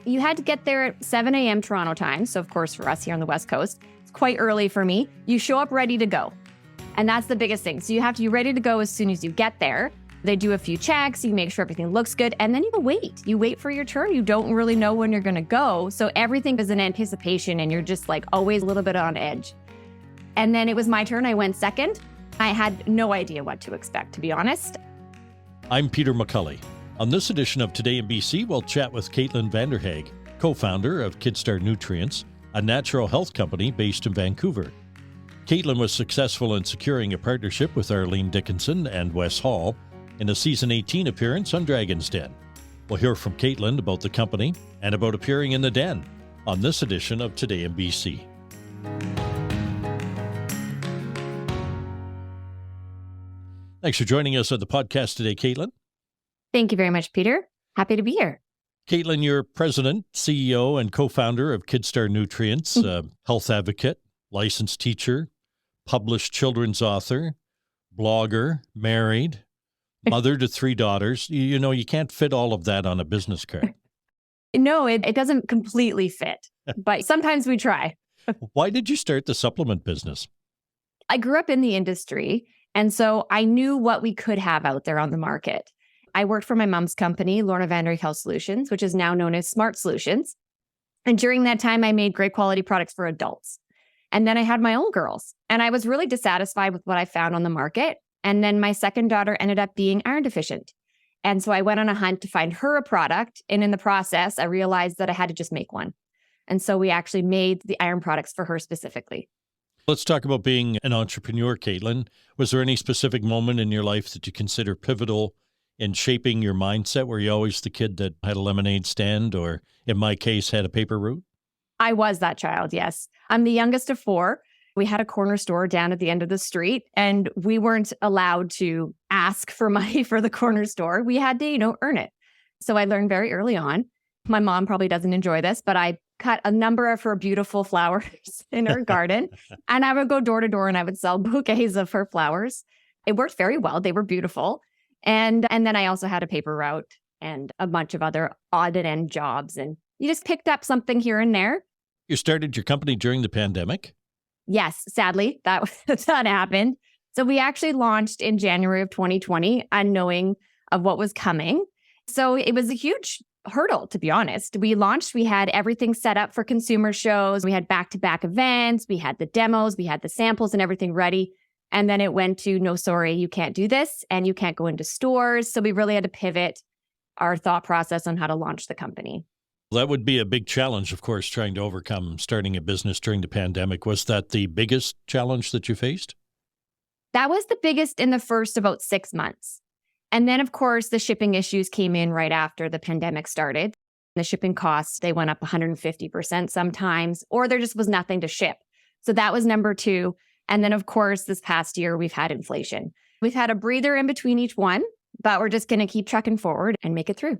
You had to get there at 7 a.m. Toronto time. So of course, for us here on the West Coast, it's quite early for me. You show up ready to go. And that's the biggest thing. So you have to be ready to go as soon as you get there. They do a few checks, you make sure everything looks good, and then you wait. You wait for your turn. You don't really know when you're gonna go. So everything is in anticipation and you're just like always a little bit on edge. And then it was my turn. I went second. I had no idea what to expect, to be honest. I'm Peter McCully. On this edition of Today in BC, we'll chat with Caitlin Vanderhaeghe, co-founder of KidStar Nutrients, a natural health company based in Vancouver. Caitlin was successful in securing a partnership with Arlene Dickinson and Wes Hall in a Season 18 appearance on Dragon's Den. We'll hear from Caitlin about the company and about appearing in the Den on this edition of Today in BC. Thanks for joining us on the podcast today, Caitlin. Thank you very much, Peter. Happy to be here. Caitlin, you're president, CEO, and co-founder of KidStar Nutrients, a health advocate, licensed teacher, published children's author, blogger, married, mother to 3 daughters. You know, you can't fit all of that on a business card. No, it doesn't completely fit, but sometimes we try. Why did you start the supplement business? I grew up in the industry, and so I knew what we could have out there on the market. I worked for my mom's company, Vanderhaege Health Solutions, which is now known as Smart Solutions. And during that time, I made great quality products for adults. And then I had my own girls, and I was really dissatisfied with what I found on the market. And then my second daughter ended up being iron deficient. And so I went on a hunt to find her a product. And in the process, I realized that I had to just make one. And so we actually made the iron products for her specifically. Let's talk about being an entrepreneur, Caitlin. Was there any specific moment in your life that you consider pivotal in shaping your mindset? Were you always the kid that had a lemonade stand, or in my case, had a paper route? I was that child, yes. I'm the youngest of 4. We had a corner store down at the end of the street, and we weren't allowed to ask for money for the corner store. We had to, earn it. So I learned very early on. My mom probably doesn't enjoy this, but I cut a number of her beautiful flowers in her garden, and I would go door to door and I would sell bouquets of her flowers. It worked very well. They were beautiful. And then I also had a paper route and a bunch of other odd and end jobs. And you just picked up something here and there. You started your company during the pandemic? Yes, sadly, that happened. So we actually launched in January of 2020, unknowing of what was coming. So it was a huge hurdle, to be honest. We launched, we had everything set up for consumer shows. We had back-to-back events. We had the demos, we had the samples and everything ready. And then it went to, no, sorry, you can't do this and you can't go into stores. So we really had to pivot our thought process on how to launch the company. That would be a big challenge, of course, trying to overcome starting a business during the pandemic. Was that the biggest challenge that you faced? That was the biggest in the first about 6 months. And then, of course, the shipping issues came in right after the pandemic started. The shipping costs, they went up 150% sometimes, or there just was nothing to ship. So that was number 2. And then, of course, this past year, we've had inflation. We've had a breather in between each one, but we're just going to keep trucking forward and make it through.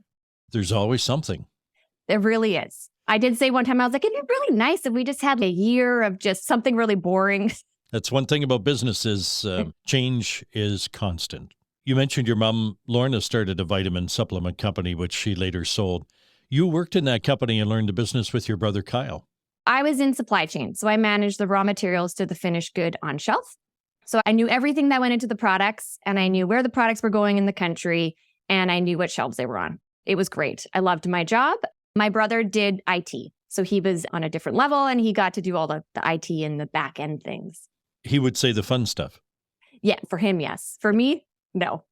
There's always something. There really is. I did say one time, I was like, it'd be really nice if we just had a year of just something really boring. That's one thing about business is change is constant. You mentioned your mom, Lorna, started a vitamin supplement company, which she later sold. You worked in that company and learned the business with your brother, Kyle. I was in supply chain, so I managed the raw materials to the finished good on shelf. So I knew everything that went into the products, and I knew where the products were going in the country, and I knew what shelves they were on. It was great. I loved my job. My brother did IT, so he was on a different level, and he got to do all the IT and the back end things. He would say the fun stuff. Yeah, for him, yes. For me, no.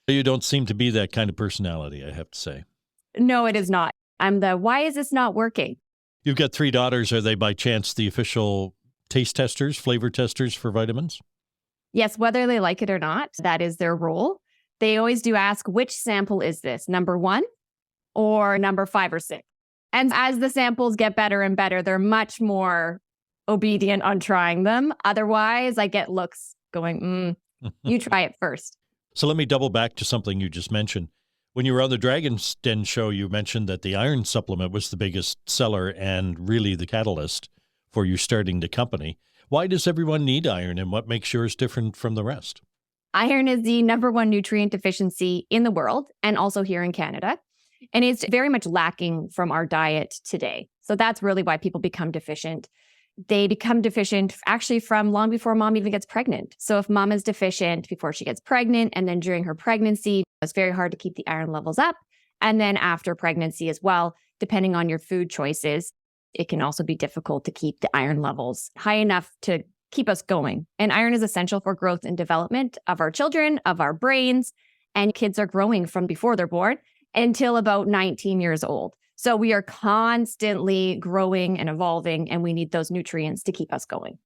You don't seem to be that kind of personality, I have to say. No, it is not. I'm the, why is this not working? You've got 3 daughters. Are they by chance the official taste testers, flavor testers for vitamins? Yes, whether they like it or not, that is their role. They always do ask, which sample is this? Number 1 or number 5 or 6? And as the samples get better and better, they're much more obedient on trying them. Otherwise, I get looks going, you try it first. So let me double back to something you just mentioned. When you were on the Dragon's Den show, you mentioned that the iron supplement was the biggest seller and really the catalyst for you starting the company. Why does everyone need iron, and what makes yours different from the rest? Iron is the number 1 nutrient deficiency in the world and also here in Canada. And it's very much lacking from our diet today. So that's really why people become deficient. They become deficient actually from long before mom even gets pregnant. So if mom is deficient before she gets pregnant and then during her pregnancy, it's very hard to keep the iron levels up. And then after pregnancy as well, depending on your food choices, it can also be difficult to keep the iron levels high enough to keep us going. And iron is essential for growth and development of our children, of our brains, and kids are growing from before they're born until about 19 years old. So we are constantly growing and evolving, and we need those nutrients to keep us going.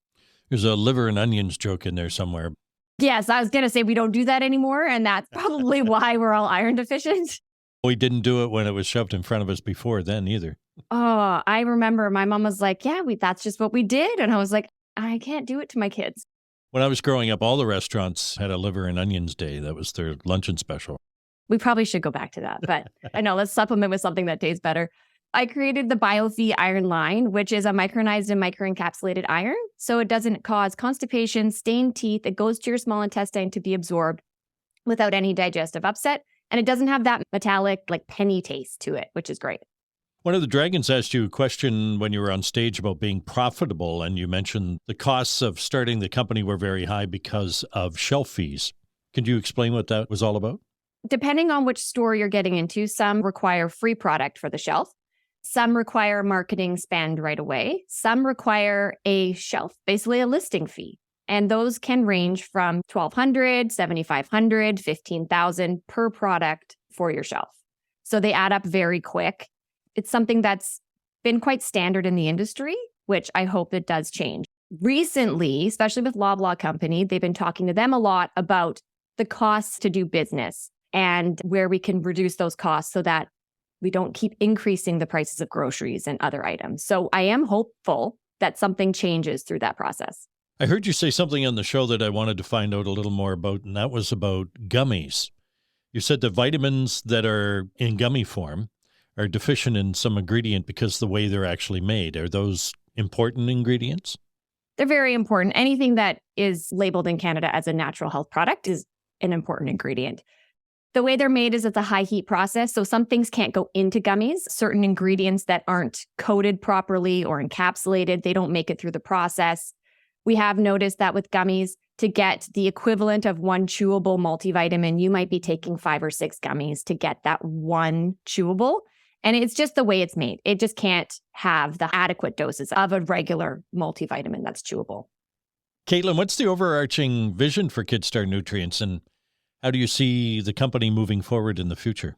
There's a liver and onions joke in there somewhere. Yes, I was going to say we don't do that anymore, and that's probably why we're all iron deficient. We didn't do it when it was shoved in front of us before then either. Oh, I remember my mom was like, yeah, that's just what we did. And I was like, I can't do it to my kids. When I was growing up, all the restaurants had a liver and onions day. That was their luncheon special. We probably should go back to that, but I know, let's supplement with something that tastes better. I created the BioFi iron line, which is a micronized and microencapsulated iron. So it doesn't cause constipation, stained teeth. It goes to your small intestine to be absorbed without any digestive upset. And it doesn't have that metallic, like penny taste to it, which is great. One of the dragons asked you a question when you were on stage about being profitable, and you mentioned the costs of starting the company were very high because of shelf fees. Could you explain what that was all about? Depending on which store you're getting into, some require free product for the shelf. Some require marketing spend right away. Some require a shelf, basically a listing fee. And those can range from $1,200, $7,500, $15,000 per product for your shelf. So they add up very quick. It's something that's been quite standard in the industry, which I hope it does change. Recently, especially with Loblaw Company, they've been talking to them a lot about the costs to do business and where we can reduce those costs so that we don't keep increasing the prices of groceries and other items. So I am hopeful that something changes through that process. I heard you say something on the show that I wanted to find out a little more about, and that was about gummies. You said the vitamins that are in gummy form are deficient in some ingredient because of the way they're actually made. Are those important ingredients? They're very important. Anything that is labeled in Canada as a natural health product is an important ingredient. The way they're made is it's a high heat process. So some things can't go into gummies. Certain ingredients that aren't coated properly or encapsulated, they don't make it through the process. We have noticed that with gummies, to get the equivalent of one chewable multivitamin, you might be taking 5 or 6 gummies to get that one chewable. And it's just the way it's made. It just can't have the adequate doses of a regular multivitamin that's chewable. Caitlin, what's the overarching vision for KidStar Nutrients, and how do you see the company moving forward in the future?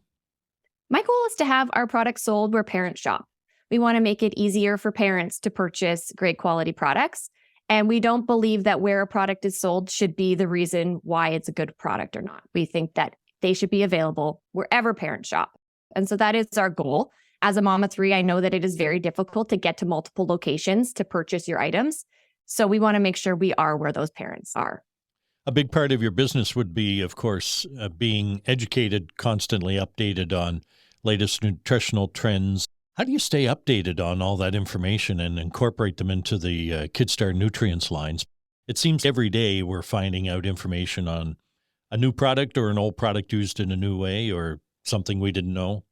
My goal is to have our products sold where parents shop. We want to make it easier for parents to purchase great quality products. And we don't believe that where a product is sold should be the reason why it's a good product or not. We think that they should be available wherever parents shop. And so that is our goal. As a mom of 3, I know that it is very difficult to get to multiple locations to purchase your items. So we want to make sure we are where those parents are. A big part of your business would be, of course, being educated, constantly updated on latest nutritional trends. How do you stay updated on all that information and incorporate them into the KidStar Nutrients lines? It seems every day we're finding out information on a new product or an old product used in a new way or something we didn't know.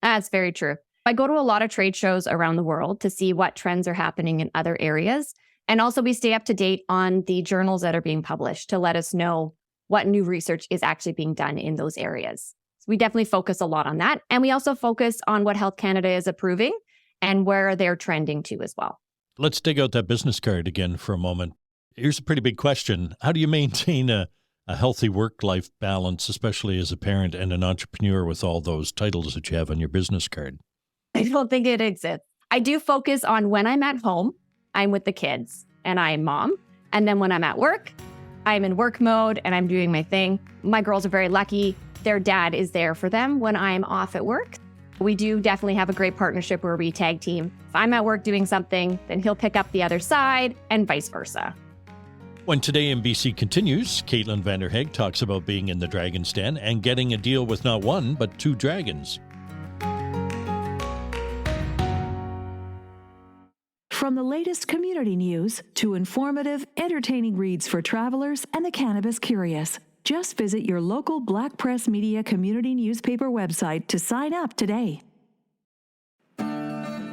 That's very true. I go to a lot of trade shows around the world to see what trends are happening in other areas. And also we stay up to date on the journals that are being published to let us know what new research is actually being done in those areas. So we definitely focus a lot on that. And we also focus on what Health Canada is approving and where they're trending to as well. Let's dig out that business card again for a moment. Here's a pretty big question. How do you maintain a healthy work-life balance, especially as a parent and an entrepreneur with all those titles that you have on your business card? I don't think it exists. I do focus on when I'm at home, I'm with the kids and I am mom. And then when I'm at work, I'm in work mode and I'm doing my thing. My girls are very lucky. Their dad is there for them when I'm off at work. We do definitely have a great partnership where we tag team. If I'm at work doing something, then he'll pick up the other side and vice versa. When Today in BC continues, Caitlin Vanderhaeghe talks about being in the dragon's den and getting a deal with not one, but 2 dragons. From the latest community news to informative, entertaining reads for travelers and the cannabis curious, Just visit your local Black Press Media community newspaper website to sign up today.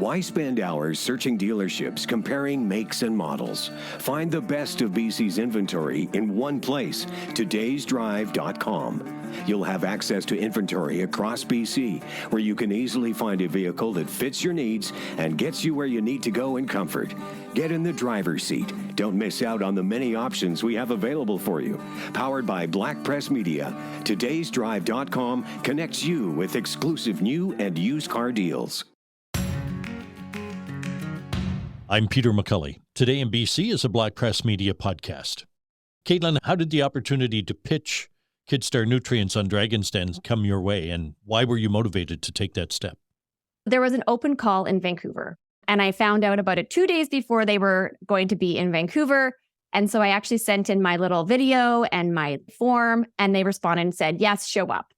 Why spend hours searching dealerships, comparing makes and models? Find the best of BC's inventory in one place, todaysdrive.com. You'll have access to inventory across BC, where you can easily find a vehicle that fits your needs and gets you where you need to go in comfort. Get in the driver's seat. Don't miss out on the many options we have available for you. Powered by Black Press Media, todaysdrive.com connects you with exclusive new and used car deals. I'm Peter McCully. Today in BC is a Black Press Media podcast. Caitlin, how did the opportunity to pitch KidStar Nutrients on Dragon's Den come your way, and why were you motivated to take that step? There was an open call in Vancouver, and I found out about it 2 days before they were going to be in Vancouver. And so I actually sent in my little video and my form, and they responded and said, yes, show up.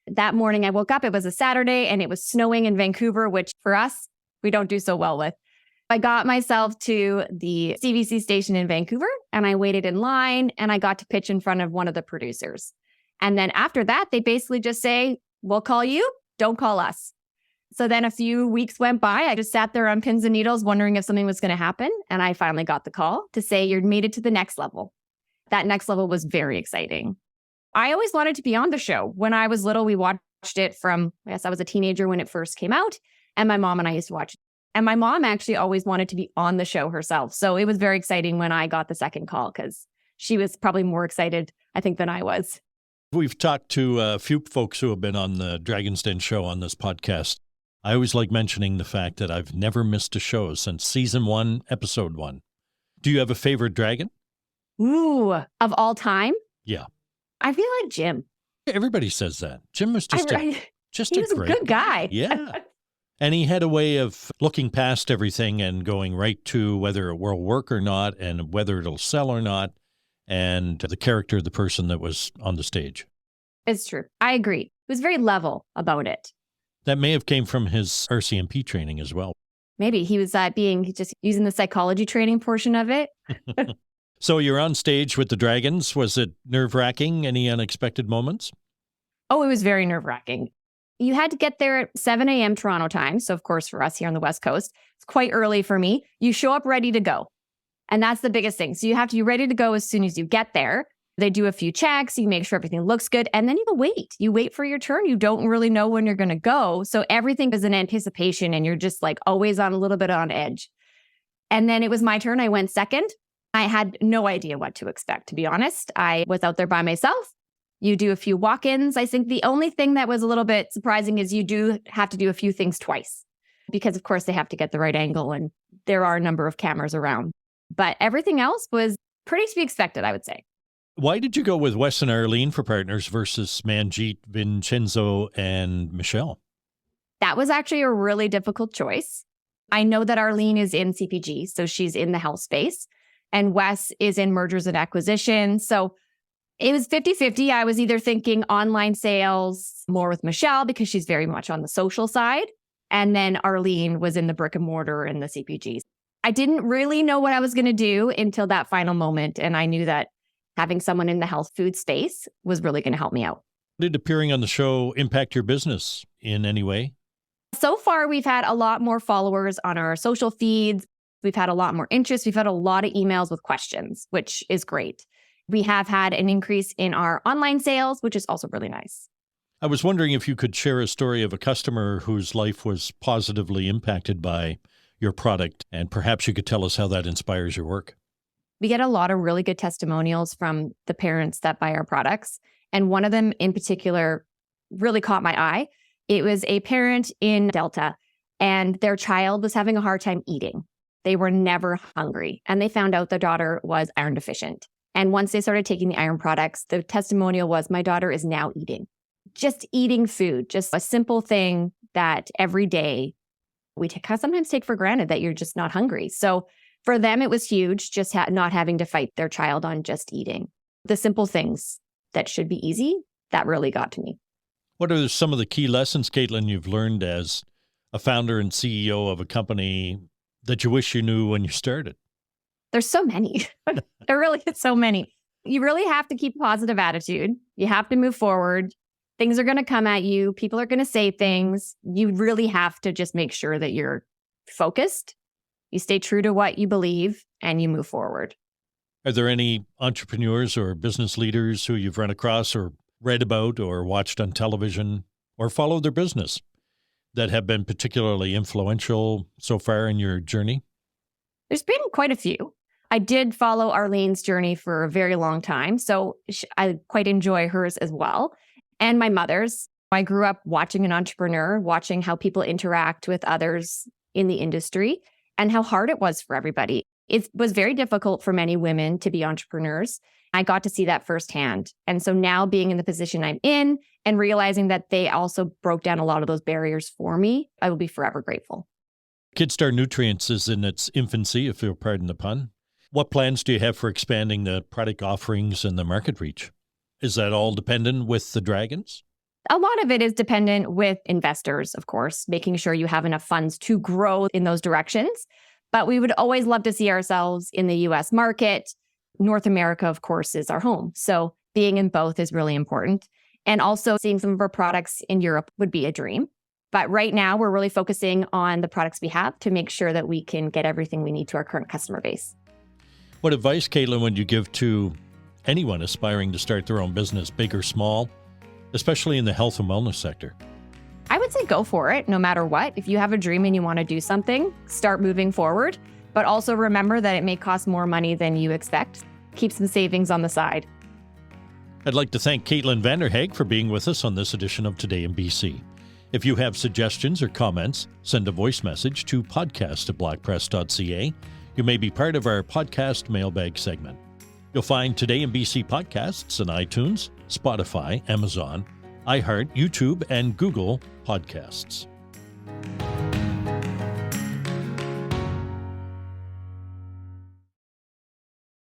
That morning I woke up, it was a Saturday, and it was snowing in Vancouver, which for us, we don't do so well with. I got myself to the CBC station in Vancouver, and I waited in line, and I got to pitch in front of one of the producers. And then after that, they basically just say, we'll call you, don't call us. So then a few weeks went by. I just sat there on pins and needles wondering if something was going to happen. And I finally got the call to say, you're made it to the next level. That next level was very exciting. I always wanted to be on the show. When I was little, we watched it from, I guess I was a teenager when it first came out. And my mom and I used to watch it. And my mom actually always wanted to be on the show herself. So it was very exciting when I got the second call because she was probably more excited, I think, than I was. We've talked to a few folks who have been on the Dragon's Den show on this podcast. I always like mentioning the fact that I've never missed a show since season 1, episode 1. Do you have a favorite dragon? Ooh, of all time? Yeah. I feel like Jim. Everybody says that. Jim was just he was a good guy. Yeah. And he had a way of looking past everything and going right to whether it will work or not and whether it'll sell or not and the character of the person that was on the stage. It's true. I agree. He was very level about it. That may have came from his RCMP training as well. Maybe he was just using the psychology training portion of it. So you're on stage with the dragons. Was it nerve-wracking? Any unexpected moments? Oh, it was very nerve-wracking. You had to get there at 7 a.m. Toronto time. So, of course, for us here on the West Coast, it's quite early for me. You show up ready to go. And that's the biggest thing. So you have to be ready to go as soon as you get there. They do a few checks. You make sure everything looks good. And then you wait. You wait for your turn. You don't really know when you're going to go. So everything is in anticipation and you're just like always on a little bit on edge. And then it was my turn. I went second. I had no idea what to expect, to be honest. I was out there by myself. You do a few walk-ins. I think the only thing that was a little bit surprising is you do have to do a few things twice because, of course, they have to get the right angle and there are a number of cameras around. But everything else was pretty to be expected, I would say. Why did you go with Wes and Arlene for partners versus Manjeet, Vincenzo, and Michelle? That was actually a really difficult choice. I know that Arlene is in CPG, so she's in the health space, and Wes is in mergers and acquisitions. So it was 50-50. I was either thinking online sales more with Michelle because she's very much on the social side. And then Arlene was in the brick and mortar and the CPGs. I didn't really know what I was going to do until that final moment. And I knew that having someone in the health food space was really going to help me out. Did appearing on the show impact your business in any way? So far, we've had a lot more followers on our social feeds. We've had a lot more interest. We've had a lot of emails with questions, which is great. We have had an increase in our online sales, which is also really nice. I was wondering if you could share a story of a customer whose life was positively impacted by your product, and perhaps you could tell us how that inspires your work. We get a lot of really good testimonials from the parents that buy our products. And one of them in particular really caught my eye. It was a parent in Delta, and their child was having a hard time eating. They were never hungry, and they found out their daughter was iron deficient. And once they started taking the iron products, the testimonial was, my daughter is now eating. Just eating food, just a simple thing that every day we sometimes take for granted that you're just not hungry. So for them, it was huge, just not having to fight their child on just eating. The simple things that should be easy, that really got to me. What are some of the key lessons, Caitlin, you've learned as a founder and CEO of a company that you wish you knew when you started? There's so many. There really is so many. You really have to keep a positive attitude. You have to move forward. Things are going to come at you. People are going to say things. You really have to just make sure that you're focused. You stay true to what you believe and you move forward. Are there any entrepreneurs or business leaders who you've run across or read about or watched on television or followed their business that have been particularly influential so far in your journey? There's been quite a few. I did follow Arlene's journey for a very long time, so I quite enjoy hers as well. And my mother's. I grew up watching an entrepreneur, watching how people interact with others in the industry and how hard it was for everybody. It was very difficult for many women to be entrepreneurs. I got to see that firsthand. And so now being in the position I'm in and realizing that they also broke down a lot of those barriers for me, I will be forever grateful. KidStar Nutrients is in its infancy, if you'll pardon the pun. What plans do you have for expanding the product offerings and the market reach? Is that all dependent with the dragons? A lot of it is dependent with investors, of course, making sure you have enough funds to grow in those directions. But we would always love to see ourselves in the US market. North America, of course, is our home. So being in both is really important. And also seeing some of our products in Europe would be a dream. But right now, we're really focusing on the products we have to make sure that we can get everything we need to our current customer base. What advice, Caitlin, would you give to anyone aspiring to start their own business, big or small, especially in the health and wellness sector? I would say go for it, no matter what. If you have a dream and you want to do something, start moving forward. But also remember that it may cost more money than you expect. Keep some savings on the side. I'd like to thank Caitlin Vanderhaeghe for being with us on this edition of Today in BC. If you have suggestions or comments, send a voice message to podcast@blackpress.ca. You may be part of our podcast mailbag segment. You'll find Today in BC podcasts on iTunes, Spotify, Amazon, iHeart, YouTube, and Google Podcasts.